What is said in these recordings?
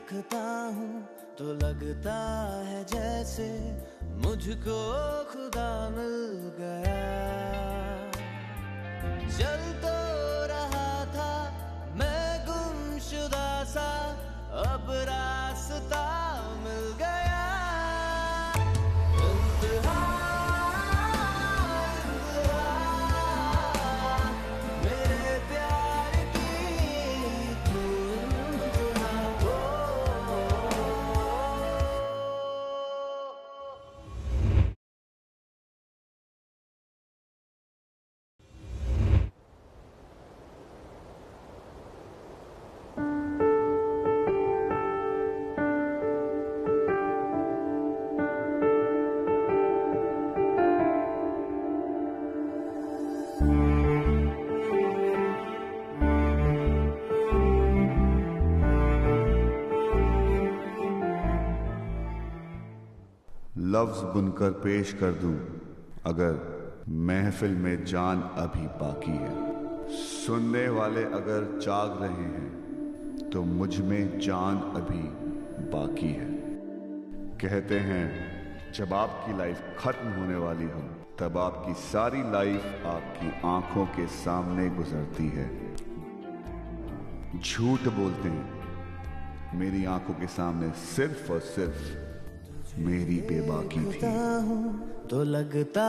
देखता हूँ तो लगता है जैसे मुझको खुदा मिल गया। चल तो रहा था मैं गुमशुदा सा, अब रास्ता मिल गया। लफ्ज बुनकर पेश कर दूं अगर महफिल में जान अभी बाकी है। सुनने वाले अगर जाग रहे हैं तो मुझ में जान अभी बाकी है। कहते हैं जब आपकी लाइफ खत्म होने वाली हो तब आपकी सारी लाइफ आपकी आंखों के सामने गुजरती है। झूठ बोलते हैं, मेरी आंखों के सामने सिर्फ और सिर्फ मेरी बेबाकी थी। तो लगता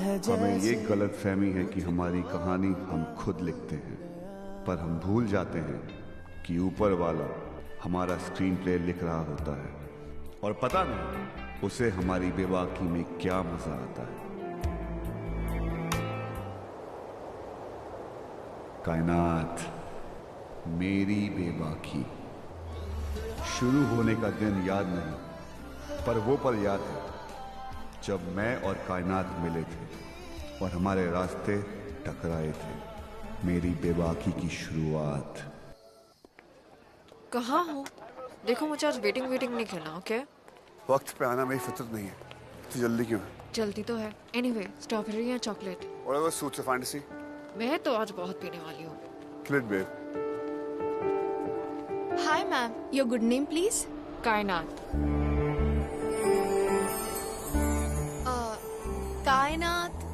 है हमें ये गलत फहमी है कि हमारी कहानी हम खुद लिखते हैं, पर हम भूल जाते हैं कि ऊपर वाला हमारा स्क्रीन प्ले लिख रहा होता है और पता नहीं उसे हमारी बेबाकी में क्या मजा आता है। कायनात मेरी बेबाकी। शुरू होने का दिन याद नहीं, पर वो पल याद है जब मैं और कायनात मिले थे और हमारे रास्ते टकराए थे। मेरी बेबाकी की शुरुआत। कहाँ हो? देखो मुझे आज वेटिंग नहीं खेलना, ओके? वक्त पे आना मेरी फितरत नहीं है। तो जल्दी क्यों है? जल्दी तो है। एनीवे, स्ट्रॉबेरी या chocolate? Whatever suits your fantasy. मैं तो आज बहुत पीने वाली हूँ। Split babe. Hi ma'am, your good name please? कायनात।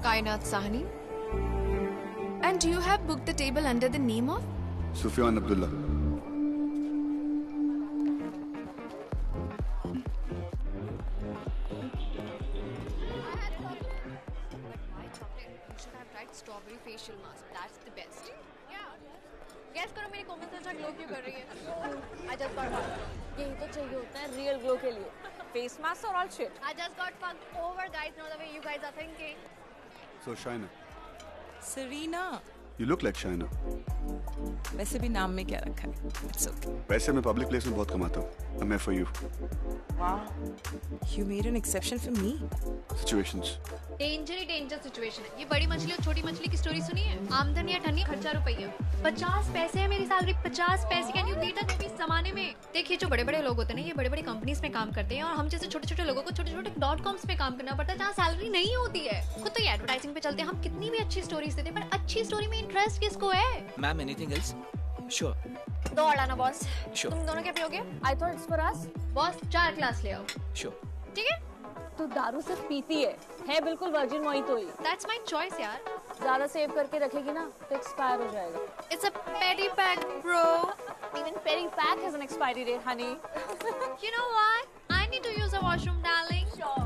कायनात Sahni. And do you have booked the table under the name of? Sufyan Abdullah. Strawberry facial mask, that's the best. Gas करो मेरी कोमल त्वचा ग्लो क्यों कर रही है? I just got fucked. यही तो चाहिए होता है रियल ग्लो के लिए। फेस मास्क और all shit. I just got fucked over, guys. Know the way you guys are thinking. So Shaina. Serena. You look like Shaina. वैसे भी नाम में क्या रखा है? It's okay. वैसे मैं पब्लिक प्लेस में बहुत कमाता हूँ। I'm here for you. Wow. You made an exception for me. Situations. Danger situation है। ये बड़ी मछली और छोटी मछली की स्टोरी सुनी है? आमदनी या ठन्नी, खर्चा रुपया। 50 पैसे है मेरी सैलरी, 50 पैसे। Can you beat it? इस जमाने में देखिए जो बड़े लोग होते हैं ना, ये बड़ी कंपनीज में काम करते हैं और हम जैसे छोटे लोगों को छोटे .coms पे काम करना पड़ता है जहाँ सैलरी नहीं होती है। खुद तो ये एडवर्टाइजिंग पे चलते हैं, हम कितनी भी अच्छी स्टोरीज देते हैं, पर अच्छी स्टोरी में इंटरेस्ट किसको है? Ma'am anything else? श्योर। दो और लाना बॉस। Sure. तुम दोनों क्या पियोगे? I thought it's for us. Boss 4 glass ले आओ। श्योर। ठीक है? तू दारू सिर्फ पीती है बिल्कुल virgin mojito he. That's my choice यार। ज्यादा सेव करके रखेगी ना तो एक्सपायर हो जाएगा। It's a petty pack bro. Even petty pack has an expiry date, honey. You know what? I need to use the washroom, darling. Sure.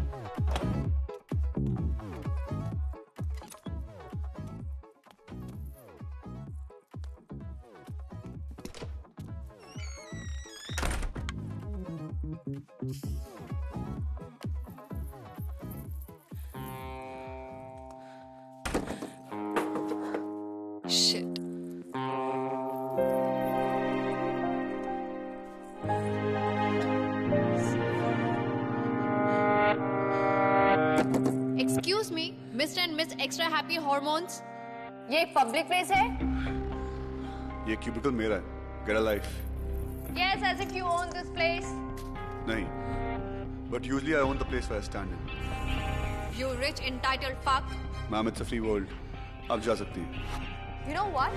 Shit. Excuse me, Mr. and Miss Extra Happy Hormones. ये एक public place है? ये cubicle मेरा है। Get a life. Yes, as if you own this place. नहीं, but usually I own the place where I stand in. You rich entitled fuck. Ma'am, it's a free world. आप जा सकती हैं। You know what?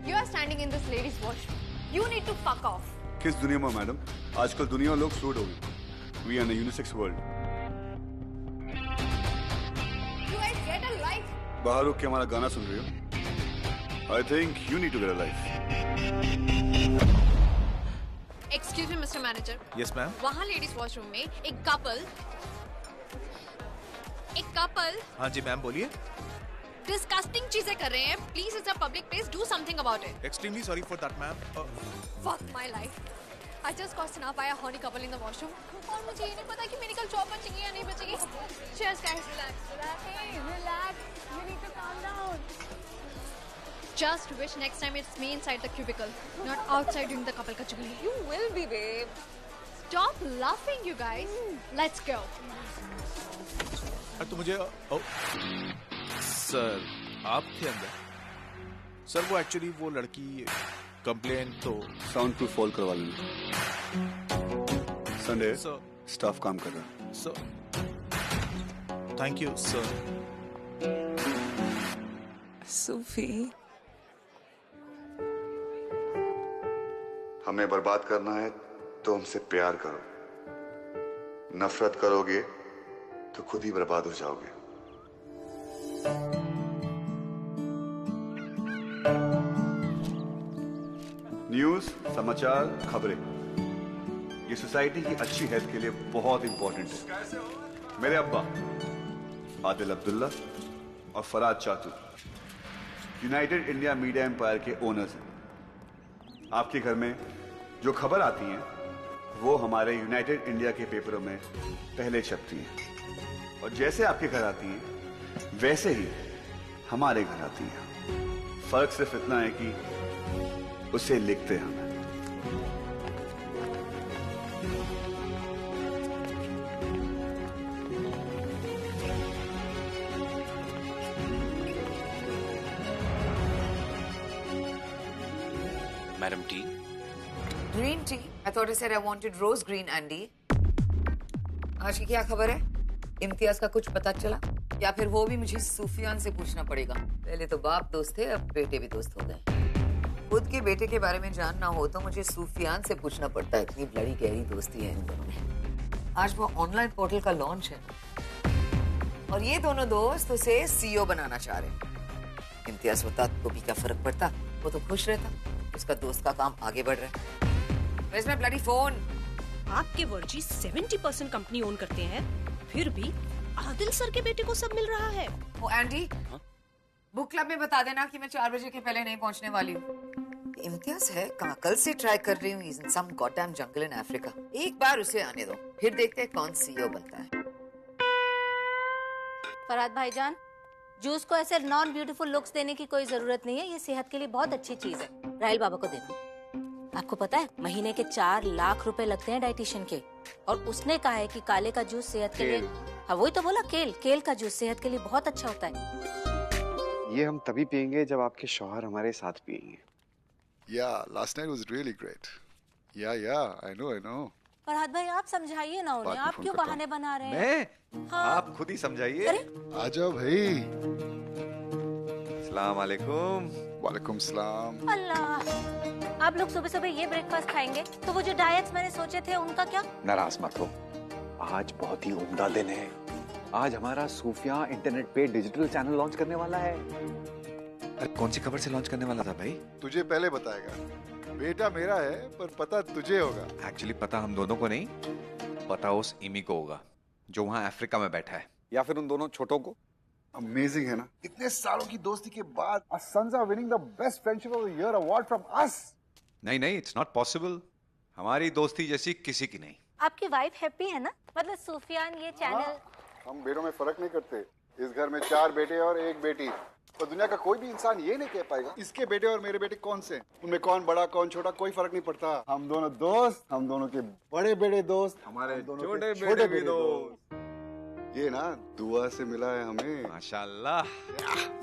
You are standing in this ladies' washroom. You need to fuck off. किस दुनिया में madam? आजकल दुनिया लोग फ्लूइड हो गई। We are in a unisex world. You guys get a life. बाहर रुक के हमारा गाना सुन रही हो? I think you need to get a life. Excuse me, Mr. Manager. Yes ma'am. वहाँ लेडीज वॉशरूम में एक कपल हाँ जी मैम बोलिए। डिस्गस्टिंग चीजें कर रहे हैं। Please it's a public place, do something about it. Extremely sorry for that ma'am. Fuck my life. I just got snubbed by a horny couple in the washroom और मुझे ये नहीं पता कि मेरी कल जॉब बचेगी या नहीं बचेगी। Cheers guys. Relax. You need to calm down. Just wish next time it's me inside the cubicle, not outside doing the couple ka chugli. You will be, babe. Stop laughing, you guys. Let's go. तो मुझे sir आप थे अंदर? Sir वो actually वो लड़की complain तो sound proof fall करवा लेना। Sunday sir. स्टाफ काम कर रहा है। Sir thank you sir. Sufi, हमें बर्बाद करना है तो हमसे प्यार करो। नफरत करोगे तो खुद ही बर्बाद हो जाओगे। न्यूज़, समाचार, खबरें, ये सोसाइटी की अच्छी हेल्थ के लिए बहुत इंपॉर्टेंट है। मेरे अब्बा आदिल अब्दुल्ला और Faraz Chatur United India media empire के ओनर्स हैं। आपके घर में जो खबर आती हैं वो हमारे यूनाइटेड इंडिया के पेपरों में पहले छपती हैं और जैसे आपके घर आती हैं वैसे ही हमारे घर आती हैं। फर्क सिर्फ इतना है कि उसे लिखते हैं। Madam T. Green tea? I thought you said I wanted rose green, Andy. आज की क्या खबर है? इम्तियाज का कुछ पता चला? या फिर वो भी मुझे सूफियान से पूछना पड़ेगा? पहले तो बाप दोस्त थे, अब बेटे भी दोस्त हो गए। खुद के बेटे के बारे में जानना हो तो मुझे सूफियान से पूछना पड़ता है। इतनी बड़ी गहरी दोस्ती है इन दोनों में। आज वो ऑनलाइन पोर्टल का लॉन्च है और ये दोनों दोस्त उसे सीईओ बनाना चाह रहे हैं। इम्तियाज होता तो भी क्या फर्क पड़ता, वो तो खुश रहता। उसका दोस्त का काम आगे बढ़ रहा है। Where's my bloody phone? आपके वर्जी 70% कंपनी ओन करते हैं, फिर भी आदिल सर के बेटे को सब मिल रहा है। ओ एंडी, बुक क्लब में बता देना कि मैं 4 बजे के पहले नहीं पहुंचने वाली हूँ। इम्तियाज है कहाँ, कल से ट्राई कर रही हूँ। He's in some goddamn jungle in Africa. एक बार उसे आने दो, फिर देखते हैं कौन सीईओ बनता है। फरहाद भाईजान, जूस को ऐसे नॉन ब्यूटीफुल लुक्स देने की कोई जरूरत नहीं है। ये सेहत के लिए बहुत अच्छी चीज है। राहिल बाबा को देना। आपको पता है महीने के 4 लाख रुपए लगते हैं डाइटिशियन के, और उसने कहा है कि काले का जूस सेहत के लिए, हाँ वही तो बोला, केल का जूस सेहत के लिए बहुत अच्छा होता है। ये हम तभी पियेंगे जब आपके शौहर हमारे साथ पियेंगे। Yeah, last night was really great. Yeah, I know. Farhad भाई आप समझाइए ना उन्हें, आप क्यों बहाने बना रहे हैं? मैं? हाँ। आप खुद ही समझाइए। आ जाओ भाई। अस्सलाम वालेकुम। वालेकुम सलाम। अल्लाह, आप लोग सुबह सुबह ये ब्रेकफास्ट खाएंगे तो वो जो डाइट्स मैंने सोचे थे उनका क्या? नाराज मत हो, आज बहुत ही उम्दा दिन है। आज हमारा सूफिया इंटरनेट पे डिजिटल चैनल लॉन्च करने वाला है। अरे कौन सी खबर से लॉन्च करने वाला था भाई? तुझे पहले बताएगा। बेटा मेरा है पर पता तुझे होगा। एक्चुअली पता हम दोनों को नहीं, पता उस इमी को होगा जो वहाँ अफ्रीका में बैठा है, या फिर उन दोनों छोटों को। अमेजिंग है ना, इतने सालों की दोस्ती के बाद our sons are winning the best friendship of the year award from us. नहीं, इट्स नॉट पॉसिबल। हमारी दोस्ती जैसी किसी की नहीं। आपकी वाइफ हैप्पी है ना? मतलब सूफियान ये चैनल। हम बेटों में फर्क नहीं करते। इस घर में 4 बेटे और 1 बेटी। तो दुनिया का कोई भी इंसान ये नहीं कह पाएगा इसके बेटे और मेरे बेटे कौन से, उनमें कौन बड़ा कौन छोटा कोई फर्क नहीं पड़ता। हम दोनों दोस्त, हम दोनों के बड़े बेटे दोस्त, हमारे छोटे बेटे भी दोस्त। ये ना दुआ से मिला है हमें। माशाल्लाह।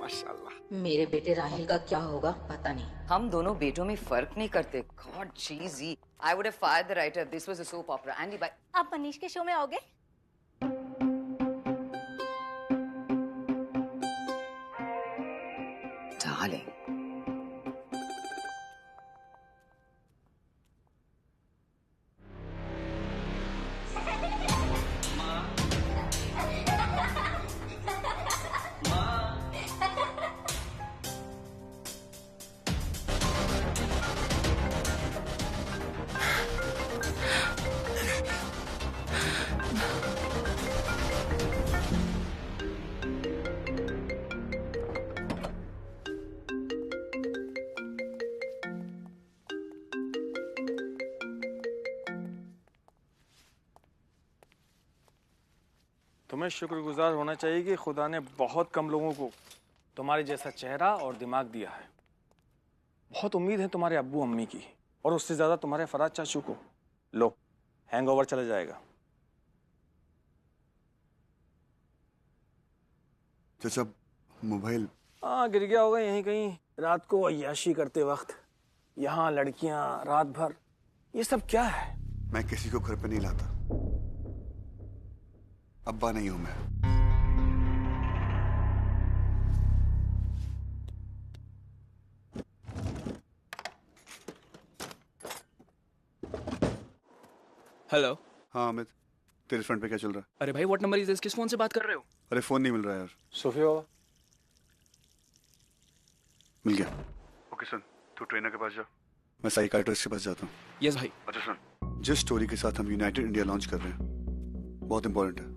माशाल्लाह। मेरे बेटे राहिल का क्या होगा पता नहीं। हम दोनों बेटों में फर्क नहीं करते। God cheesy, I would have fired the writer. This was a soap opera. एंडी बाय। आप मनीष के शो में आओगे? डार्लिंग, तुम्हें शुक्रगुजार होना चाहिए कि खुदा ने बहुत कम लोगों को तुम्हारे जैसा चेहरा और दिमाग दिया है। बहुत उम्मीद है तुम्हारे अब्बू अम्मी की, और उससे ज्यादा तुम्हारे फराज चाचू को। लो, हैंगओवर चला जाएगा। चाचा, मोबाइल? हाँ, गिर गया होगा यहीं कहीं रात को अय्याशी करते वक्त। यहाँ लड़कियां रात भर, ये सब क्या है? मैं किसी को घर पे नहीं लाता। अब्बा नहीं हूं मैं। हेलो। हाँ अमित, तेरे फ्रंट पे क्या चल रहा है? अरे भाई, व्हाट नंबर इज दिस? किस फोन से बात कर रहे हो? अरे फोन नहीं मिल रहा है यार। सोफिया बाबा? मिल गया। ओके सुन, तू ट्रेनर के पास जा, मैं साइकियाट्रिस्ट के पास जाता हूँ। यस भाई। अच्छा सुन, जिस स्टोरी के साथ हम यूनाइटेड इंडिया लॉन्च कर रहे हैं बहुत इंपॉर्टेंट है।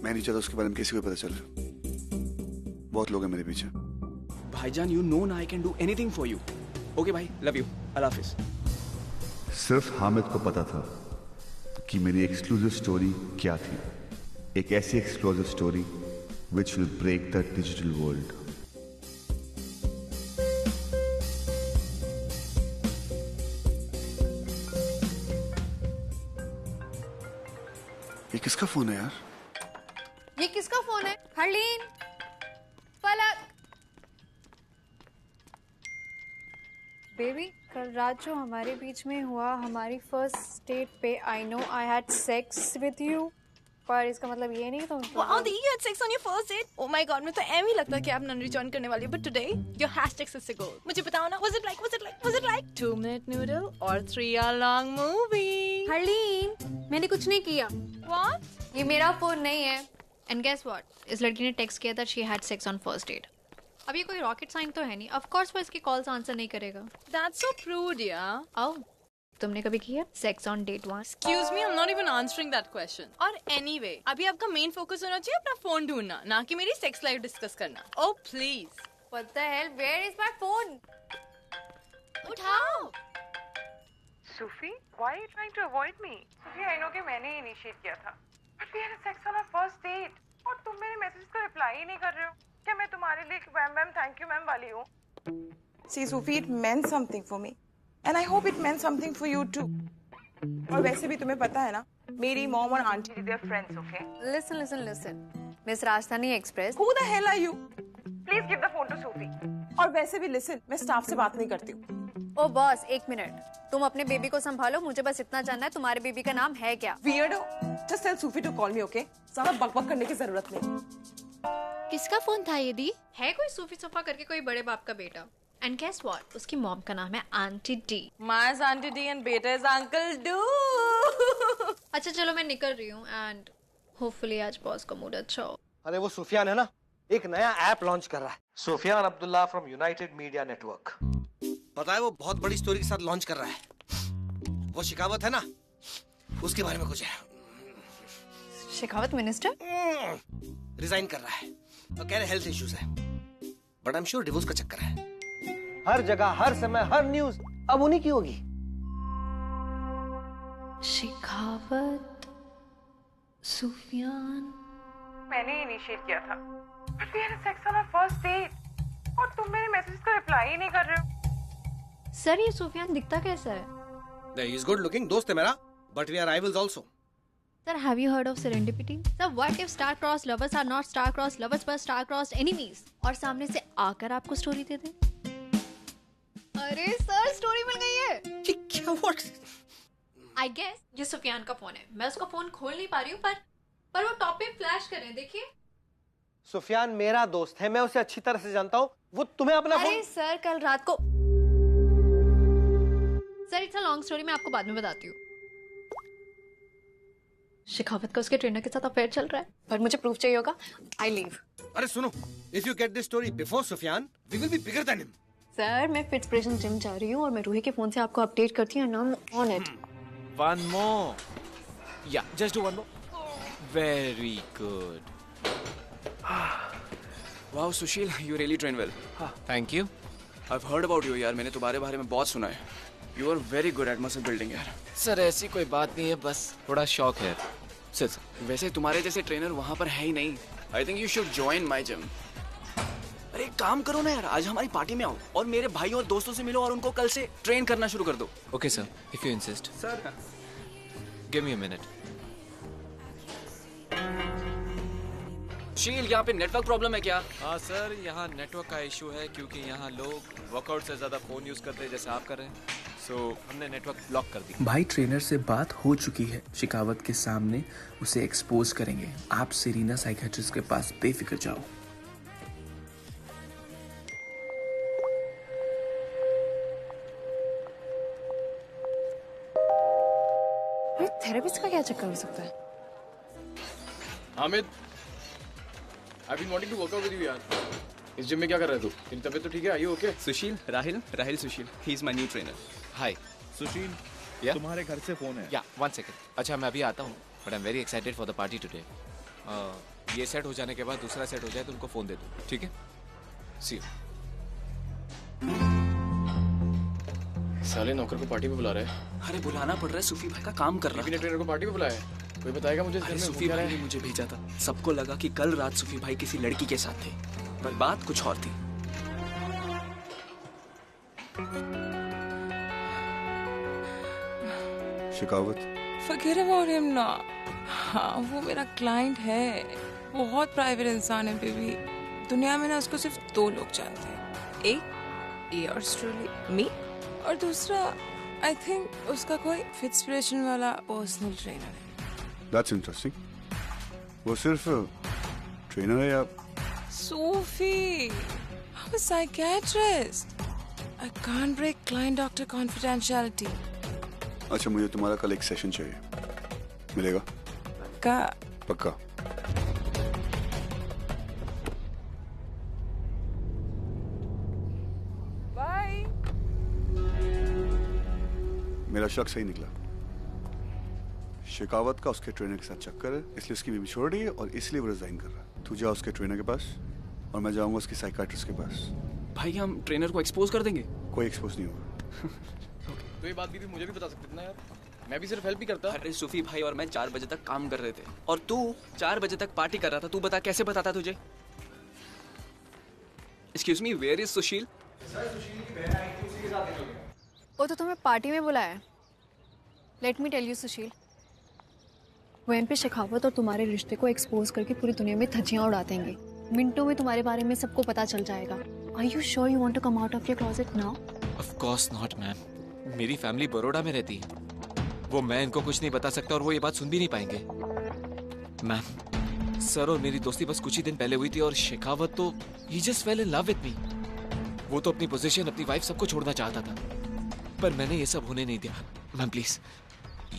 मैं नहीं चाहता उसके बारे में किसी को पता चले। बहुत लोग हैं मेरे पीछे। भाईजान, you know I can do anything for you. Okay भाई, लव यू, अल्लाह हाफिज। सिर्फ हामिद को पता था कि मेरी एक्सक्लूसिव स्टोरी क्या थी। एक ऐसी exclusive story which will break the digital world. ये किसका फोन है यार? ये किसका फोन है? हरलीन, पलक। बेबी, कल रात जो हमारे बीच में हुआ, हमारी फर्स्ट डेट पे, I know I had sex with you, पर इसका मतलब ये नहीं तुम Wow, you had sex on your first date? Oh my God, मुझे तो एम ही लगता कि आप नन रिटर्न करने वाली हो, but today your hashtag is goal. मुझे बताओ ना, was it like 2-minute noodle or 3-hour long movie? Harleen, मैंने कुछ नहीं किया। What? ये मेरा फोन नहीं है। And guess what? इस लड़की ने टेक्स्ट किया था she had sex on first date. अब ये कोई रॉकेट साइन तो है नहीं। Of course वो इसकी कॉल्स आंसर नहीं करेगा। That's so prude, yeah. Oh, तुमने कभी किया sex on date 1? Excuse me, I'm not even answering that question. और anyway, अभी आपका मेन फोकस होना चाहिए अपना फोन ढूंढना, ना कि मेरी सेक्स लाइफ डिस्कस करना। Oh please. What the hell? Where is my phone? उठाओ। Sufi, why are you trying to avoid me? Sufi, I know कि मैंने इनिशिएट किया था, but we had sex on our first date, और तुम मेरे message का रिप्लाई ही नहीं कर रहे हो। क्या मैं तुम्हारे लिए वैम वैम थैंक यू मैम वाली हूँ? See, Sufi, it meant something for me, and I hope it meant something for you too. और वैसे भी तुम्हें पता है ना, मेरी मॉम और aunty they are friends, okay? Listen. Miss राजधानी express. Who the hell are you? Please give the phone to Sufi. और वैसे भी listen, मैं स्टाफ से बात नहीं करती हूँ। ओ बॉस, 1 मिनट। तुम अपने बेबी को संभालो, मुझे बस इतना जानना है तुम्हारे बेबी का नाम है क्या? Weirdo, just tell Sufi to call me, okay? ज़्यादा बकबक करने की जरूरत नहीं। किसका फोन था ये दी? है कोई सूफी सोफा करके कोई बड़े बाप का बेटा। And guess what? उसकी मॉम का नाम है auntie D. My is Auntie D and beta is Uncle Do. अच्छा चलो मैं निकल रही हूँ एंड होपफुली आज बॉस का मूड अच्छा हो। अरे वो सुफियान है ना, एक नया ऐप लॉन्च कर रहा है, Sufiyan Abdullah from United Media Network. पता है वो बहुत बड़ी स्टोरी के साथ लॉन्च कर रहा है। वो शिकावत है ना, उसके बारे में कुछ है। शिकावत मिनिस्टर रिजाइन कर रहा है, तो कह रहे हेल्थ इश्यूज है, but I am sure divorce का चक्कर है। हर जगह, हर समय, हर न्यूज अब उन्हीं की होगी। शिकावत, सुफियान। मैंने इनिशिएट किया था, but we had sex on our first date, और तुम मेरे मैसेज का रिप्लाई ही नहीं कर रहे हो। सर ये सुफियान दिखता कैसा है? He is good looking, दोस्त है मेरा, but we are rivals also. Sir, have you heard of serendipity? Sir, what if star-crossed lovers are not star-crossed lovers but star-crossed enemies? और सामने से आकर आपको स्टोरी दे दे? अरे सर, स्टोरी मिल गई है। क्या? What? I guess ये सुफियान का फोन है। मैं उसका फोन खोल नहीं पा रही हूँ, पर वो टॉप पे फ्लैश कर रहे हैं, देखिए। सुफियान मेरा दोस्त है, मैं उसे अच्छी तरह से जानता हूँ। वो तुम्हें अपना अरे सर, कल रात को। Sir, it's a long story, मैं आपको बाद में बताती हूँ। शिकावत का उसके ट्रेनर के साथ अफेयर चल रहा है, पर मुझे प्रूफ चाहिए होगा। I leave. अरे सुनो, if you get this story before Sufyan, we will be bigger than him. Sir, मैं फिट्सप्रेशन जिम जा रही हूँ और मैं रूही के फोन से आपको अपडेट करती हूँ। नाम on it. One more. Yeah, just do one more. Very good. Wow, Sushil, you really train well. Thank you. I've heard about you यार, मैंने तुम्हारे बारे में बहुत सुना है. You are very good at muscle building यार. सर ऐसी कोई बात नहीं है, बस थोड़ा शौक है. सर वैसे तुम्हारे जैसे ट्रेनर वहाँ पर है ही नहीं. I think you should join my gym. अरे एक काम करो ना यार, आज हमारी पार्टी में आओ और मेरे भाई और दोस्तों से मिलो और उनको कल से ट्रेन करना शुरू कर दो. Okay sir, if you insist. Sir. Give me a minute. शील, यहाँ पे नेटवर्क प्रॉब्लम है क्या? हाँ सर, यहाँ नेटवर्क का इशू है क्योंकि यहाँ लोग वर्कआउट से ज्यादा फोन यूज करते हैं जैसे आप कर रहे हैं. सो हमने नेटवर्क ब्लॉक कर दी. भाई ट्रेनर से बात हो चुकी है. शिकावत के सामने उसे एक्सपोज करेंगे. आप सेरीना साइकियाट्रिस्ट के पास बेफिक्र जाओ. थेरेपिस्ट का क्या चक्कर हो सकता है? Hamid, I've been wanting to work out with you यार. इस जिम में क्या कर रहा है तू? तेरी तबीयत तो ठीक है? Are you okay? Sushil, Rahil Sushil. He is my new trainer. Hi. सुशील, तुम्हारे घर से फोन है. Yeah, 1 second. अच्छा मैं अभी आता हूँ. But I'm very excited for the party today. ये सेट हो जाने के बाद दूसरा सेट हो जाए तो उनको फोन दे दो. ठीक है? See you. साले नौकर को पार्टी पे बुला रहे हैं. अरे बुलाना पड़ रहा है, सूफी भाई का काम कर रहा है. ट्रेनर को पार्टी पे बुलाया है. कोई बताएगा मुझे? अरे सूफी भाई ने मुझे भेजा था. सबको लगा कि कल रात सूफी भाई किसी लड़की के साथ थे, पर बात कुछ और थी. शिकावत. Forget about him ना. हाँ, वो मेरा क्लाइंट है. बहुत प्राइवेट इंसान है बेबी. दुनिया में ना उसको सिर्फ 2 लोग जानते हैं. एक yours truly, me, और दूसरा आई थिंक उसका कोई फिट्सपिरेशन वाला पर्सनल ट्रेनर है. That's interesting. वो सिर्फ ट्रेनर है या? Sophie, I'm a psychiatrist. I can't break client-doctor confidentiality. अच्छा मुझे तुम्हारा कल एक सेशन चाहिए. मिलेगा? पक्का. Bye. मेरा शक सही निकला. शिकावत का उसके ट्रेनर के साथ चक्कर है, इसलिए उसकी बीवी छोड़ रही है और इसलिए वो रिजाइन कर रहा है. तू जा उसके ट्रेनर के पास और मैं जाऊंगा उसकी साइकियाट्रिस्ट के पास. भाई हम ट्रेनर को एक्सपोज कर देंगे. कोई एक्सपोज नहीं होगा. तो ये बात भी मुझे भी बता सकते थे ना यार. मैं भी सिर्फ हेल्प ही करता. अरे सूफी भाई और मैं 4 बजे तक काम कर रहे थे और तू 4 बजे तक पार्टी कर रहा था. तू बता कैसे बताता तुझे? एक्सक्यूज मी, वेयर इज सुशील? सुशील की बहन आई थी, उसी के साथ निकल गया. वो तो तुम्हें पार्टी में बुलाया. लेट मी टेल यू सुशील, वो एम पे शेखावत और तुम्हारे रिश्ते को एक्सपोज करके पूरी दुनिया में धज्जियां उड़ा देंगे. मिनटों में तुम्हारे बारे में सबको पता चल जाएगा. Are you sure you want to come out of your closet now? Of course not, मैम. मेरी फैमिली बड़ौदा में रहती है. वो मैं इनको कुछ नहीं बता सकता और वो ये बात सुन भी नहीं पाएंगे. मैम, सर और मेरी दोस्ती बस कुछ ही दिन पहले हुई थी और शेखावत तो he just fell in love with me. वो तो अपनी पोजीशन, अपनी वाइफ सबको छोड़ना चाहता था, पर मैंने ये सब होने नहीं दिया. मैम प्लीज,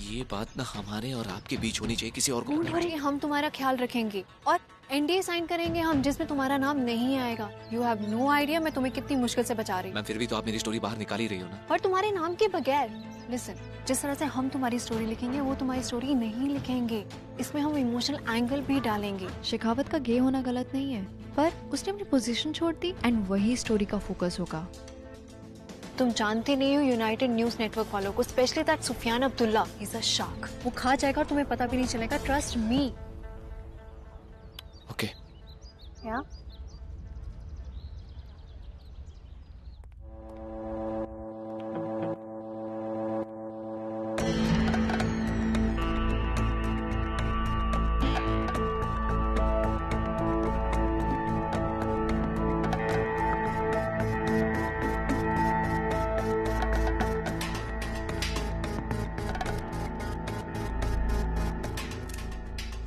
ये बात ना हमारे और आपके बीच होनी चाहिए, किसी और को नहीं. हम तुम्हारा ख्याल रखेंगे और एनडीए साइन करेंगे हम, जिसमें तुम्हारा नाम नहीं आएगा. यू हैव नो आइडिया मैं तुम्हें कितनी मुश्किल से बचा रही हूँ. मैम फिर भी तो आप मेरी स्टोरी बाहर निकाल ही रही हो ना. और तुम्हारे नाम के बगैर. लिसन, जिस तरह से हम तुम्हारी स्टोरी लिखेंगे वो तुम्हारी स्टोरी नहीं लिखेंगे. इसमें हम इमोशनल एंगल भी डालेंगे. शेखावत का गे होना गलत नहीं है, पर उसने अपनी पोजीशन छोड़ दी एंड वही स्टोरी का फोकस होगा. तुम जानते नहीं हो यूनाइटेड न्यूज नेटवर्क वालों को, specially that Sufiyan Abdullah. He is a shark. वो खा जाएगा और तुम्हें पता भी नहीं चलेगा. Trust me. Okay. Yeah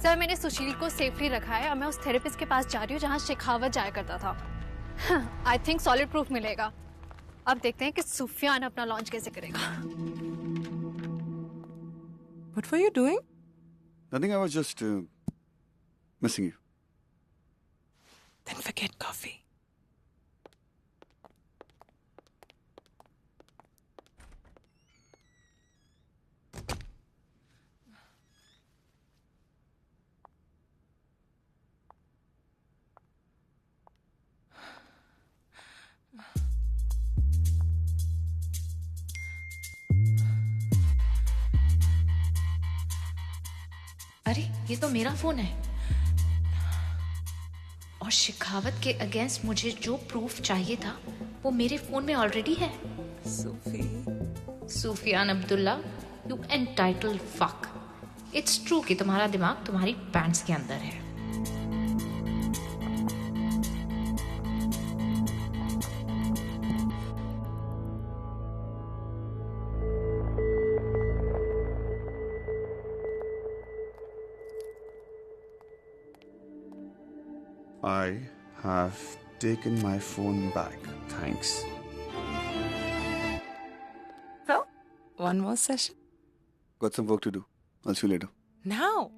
sir, मैंने सुशील को सेफली रखा है और मैं उस थेरेपिस्ट के पास जा रही हूँ जहाँ शेखावत जाया करता था. आई थिंक सॉलिड प्रूफ मिलेगा. अब देखते हैं कि सुफियान अपना लॉन्च कैसे करेगा. What were you doing? Nothing, I was just missing you. Then forget coffee. अरे ये तो मेरा फोन है और शिखावत के अगेंस्ट मुझे जो प्रूफ चाहिए था वो मेरे फोन में ऑलरेडी है। Sufiyan Abdullah, you entitled fuck. It's true कि तुम्हारा दिमाग तुम्हारी पैंट्स के अंदर है। I have taken my phone back. Thanks. So, one more session. Got some work to do. I'll see you later. Now.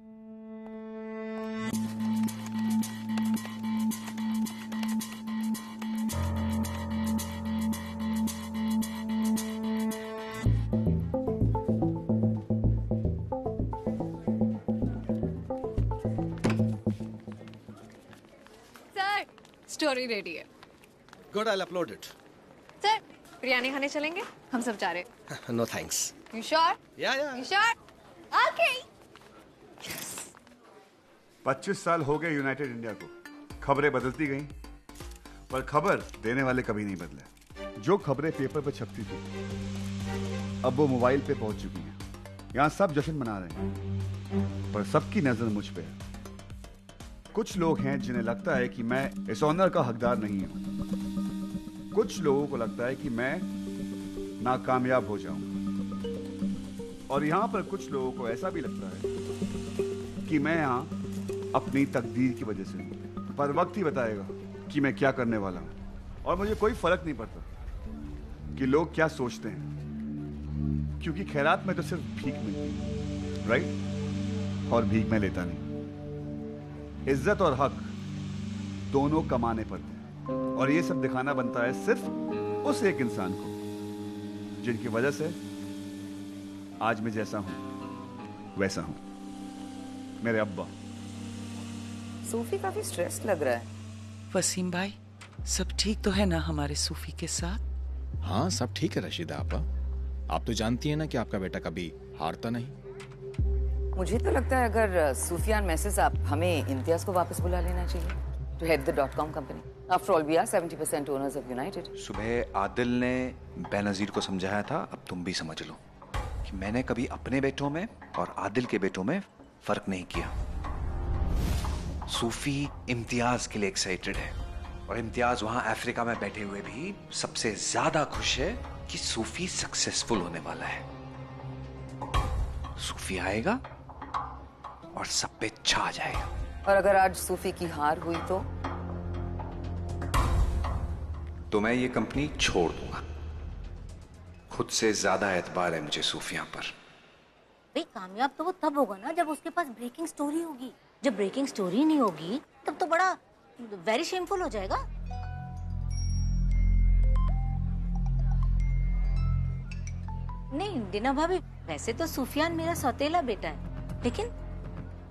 Story ready है। Good, I'll upload it. Sir, biryani खाने चलेंगे? हम सब जा रहे हैं। No thanks. You sure? Yeah. You sure? Okay. 25 साल हो गए यूनाइटेड इंडिया को। खबरें बदलती गईं, पर खबर देने वाले कभी नहीं बदले। जो खबरें पेपर पर छपती थी, अब वो मोबाइल पे पहुंच चुकी हैं। यहाँ सब जश्न मना रहे हैं, पर सबकी नजर मुझ पे है। कुछ लोग हैं जिन्हें लगता है कि मैं इस ऑनर का हकदार नहीं हूं। कुछ लोगों को लगता है कि मैं नाकामयाब हो जाऊं। और यहां पर कुछ लोगों को ऐसा भी लगता है कि मैं यहां अपनी तकदीर की वजह से हूं। पर वक्त ही बताएगा कि मैं क्या करने वाला हूं। और मुझे कोई फर्क नहीं पड़ता कि लोग क्या सोचते हैं, क्योंकि खैरात में तो सिर्फ भीख मिलती है, राइट? और भीख मैं लेता नहीं। इज्जत और हक दोनों कमाने पड़ते हैं, और ये सब दिखाना बनता है सिर्फ उस एक इंसान को जिनकी वजह से आज मैं जैसा हूं वैसा हूं, मेरे अब्बा। सूफी काफी स्ट्रेस्ड लग रहा है। वसीम भाई, सब ठीक तो है ना हमारे सूफी के साथ? हाँ, सब ठीक है रशीदा आपा। आप तो जानती है ना कि आपका बेटा कभी हारता नहीं। मुझे तो लगता है अगर सूफियान मैसेज आप हमें इम्तियाज को वापस बुला लेना चाहिए to head the .com company. After all we are 70% owners of United. सुबह आदिल ने बेनजीर को समझाया था, अब तुम भी समझ लो कि मैंने कभी अपने बेटों में और आदिल के बेटों में फर्क नहीं किया। सूफी इम्तियाज के लिए एक्साइटेड है, और इम्तियाज वहां अफ्रीका में बैठे हुए भी सबसे ज्यादा खुश है कि सूफी सक्सेसफुल होने वाला है। सूफी आएगा और सब पे छा जाएगा। और अगर आज सूफी की हार हुई तो मैं ये कंपनी छोड़ दूंगा। खुद से ज्यादा एतबार है मुझे सूफिया पर। भाई कामयाब तो वो तब होगा ना जब उसके पास ब्रेकिंग स्टोरी होगी। जब ब्रेकिंग स्टोरी नहीं होगी तब तो बड़ा वेरी शेमफुल हो जाएगा। नहीं दीना भाभी, वैसे तो सूफियान मेरा सौतेला बेटा है, लेकिन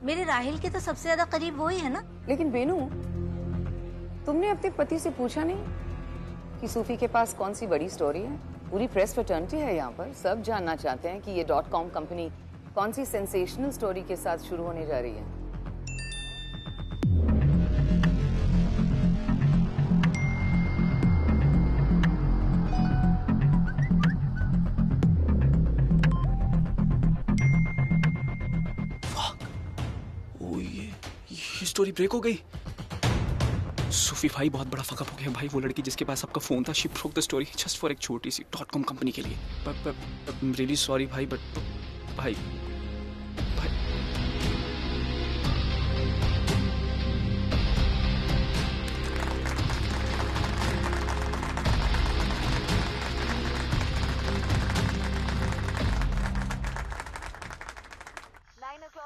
मेरे राहिल के तो सबसे ज्यादा करीब वो ही है ना। लेकिन बेनू, तुमने अपने पति से पूछा नहीं कि सूफी के पास कौन सी बड़ी स्टोरी है? पूरी प्रेस फ्रेटर्निटी है यहाँ पर, सब जानना चाहते हैं कि ये .com कंपनी कौन सी सेंसेशनल स्टोरी के साथ शुरू होने जा रही है। स्टोरी ब्रेक हो गई। सूफी भाई बहुत बड़ा फकअप हो गया भाई। वो लड़की जिसके पास आपका फोन था, she broke the story just for एक छोटी सी .com कंपनी के लिए। बट रियली सॉरी भाई, बट भाई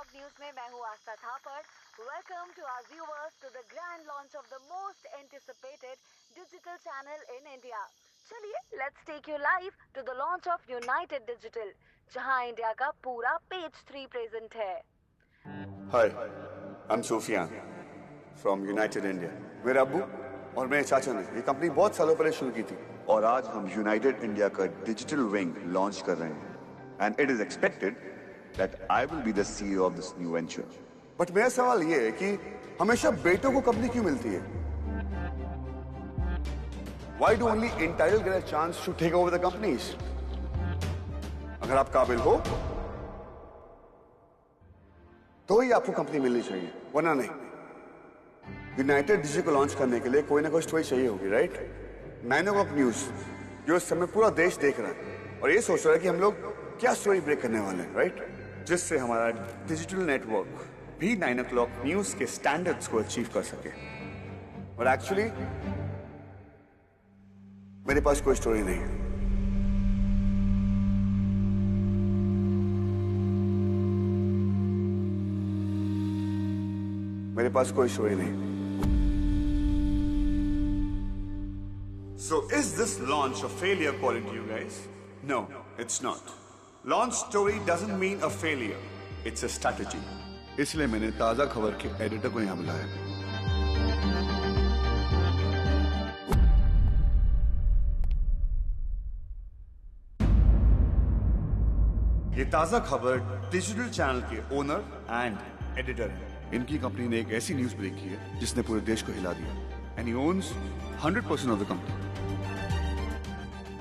न्यूज में मैं हूँ आस्था थापड़। Welcome to our viewers to the grand launch of the most anticipated digital channel in India. चलिए, let's take you live to the launch of United Digital, जहां India का पूरा page 3 present है। Hi, I'm Sufyan from United India. मेरे अब्बू और मेरे चाचा ने ये कंपनी बहुत सालों पहले शुरू की थी, और आज हम यूनाइटेड इंडिया का डिजिटल विंग लॉन्च कर रहे हैं, and it is expected that I will be the CEO of this new venture. But मेरा सवाल ये है कि हमेशा बेटों को कंपनी क्यों मिलती है? Why do only entitled get a chance to take over the companies? अगर आप काबिल हो तो ही आपको कंपनी मिलनी चाहिए, वरना नहीं। यूनाइटेड डिजिटल को लॉन्च करने के लिए कोई ना कोई स्टोरी चाहिए होगी, राइट? 9 o'clock न्यूज जो इस समय पूरा देश देख रहा है और ये सोच रहा है कि हम लोग क्या स्टोरी ब्रेक करने वाले हैं, राइट? जिससे हमारा डिजिटल नेटवर्क भी 9 o'clock न्यूज के स्टैंडर्ड्स को अचीव कर सके। और एक्चुअली मेरे पास कोई स्टोरी नहीं है। मेरे पास कोई स्टोरी नहीं। So is this launch a failure according to you guys? No, it's not. Launch story doesn't mean a failure. It's a strategy. इसलिए मैंने ताजा खबर के एडिटर को यहां बुलाया। ये ताजा खबर डिजिटल चैनल के ओनर एंड एडिटर है। इनकी कंपनी ने एक ऐसी न्यूज ब्रेक की है जिसने पूरे देश को हिला दिया। And he owns 100% of the company.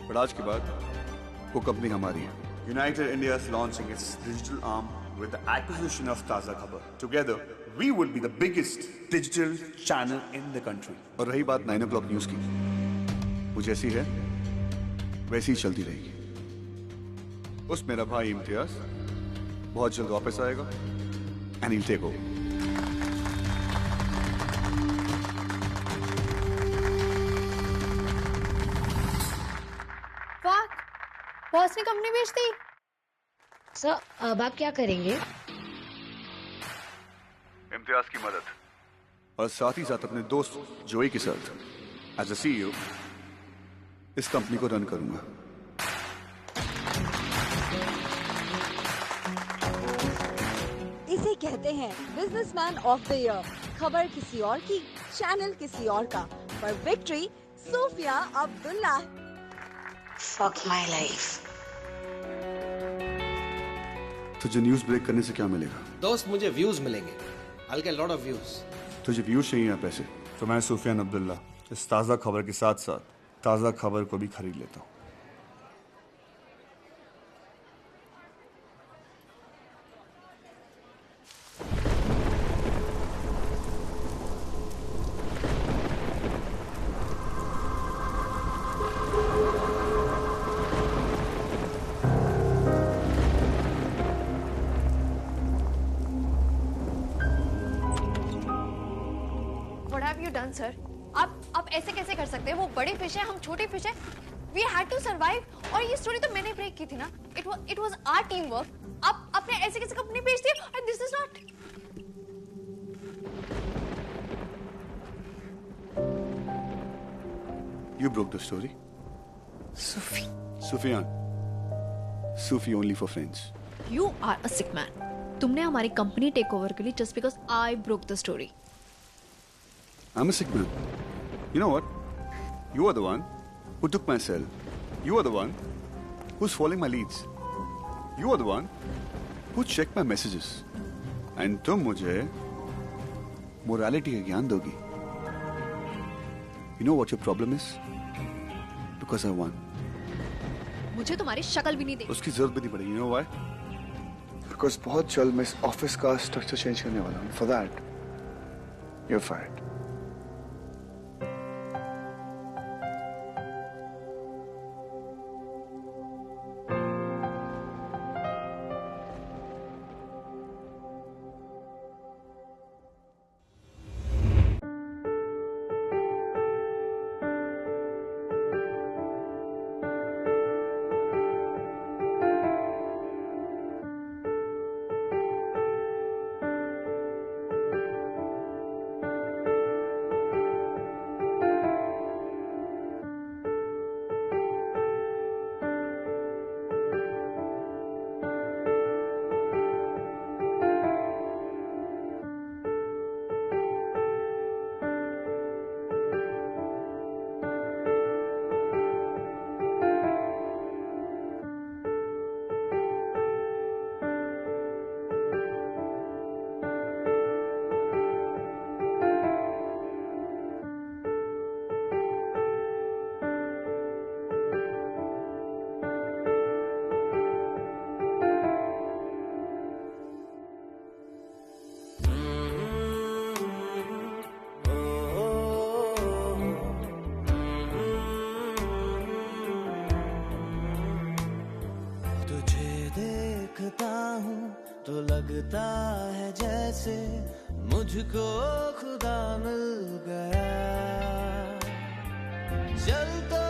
पर आज के बाद वो कंपनी हमारी है। United India is launching its digital arm with the acquisition of Taaza Khabar. Together we will be the biggest digital channel in the country. और रही बात 9 o'clock न्यूज की, वो जैसी है वैसी ही चलती रहेगी। उस मेरा भाई इम्तियाज बहुत जल्द वापस आएगा and he'll take over. Boss ने कंपनी बेच दी। सर अब आप क्या करेंगे? इम्तियाज की मदद और साथ ही साथ अपने दोस्त जोई के साथ एज अ CEO इस कंपनी को रन करूंगा। इसे कहते हैं बिजनेसमैन ऑफ द ईयर। खबर किसी और की, चैनल किसी और का, पर victory Sufiya Abdullah. Fuck my life. तुझे न्यूज ब्रेक करने से क्या मिलेगा? दोस्त मुझे व्यूज मिलेंगे। I'll get a lot of views. तुझे व्यूज चाहिए या पैसे? तो मैं सुफियान अब्दुल्ला इस ताज़ा खबर के साथ साथ ताज़ा खबर को भी खरीद लेता हूँ। सर आप ऐसे कैसे कर सकते हैं? वो बड़े फिश हैं, हम छोटे फिश हैं। We had to survive। और ये स्टोरी तो मैंने ब्रेक की थी ना। It was our teamwork। आपने ऐसे कैसे कंपनी बेच दी? And this is not। You broke the story. Sufi। Sufyan। Sufi only for friends। You are a sick man। तुमने हमारी कंपनी टेक ओवर के लिए just because I broke the story। I'm a sick man. You know what? You are the one who took my cell. You are the one who's following my leads. You are the one who checked my messages. And तुम मुझे morality का ज्ञान दोगी. You know what your problem is? Because I won. मुझे तुम्हारी शक्ल भी नहीं देखी। उसकी जरूरत भी नहीं पड़ेगी। You know why? Because बहुत जल्द मैं इस ऑफिस का स्ट्रक्चर चेंज करने वाला हूँ. For that, you're fired. है जैसे मुझको खुदा मिल गया। चल तो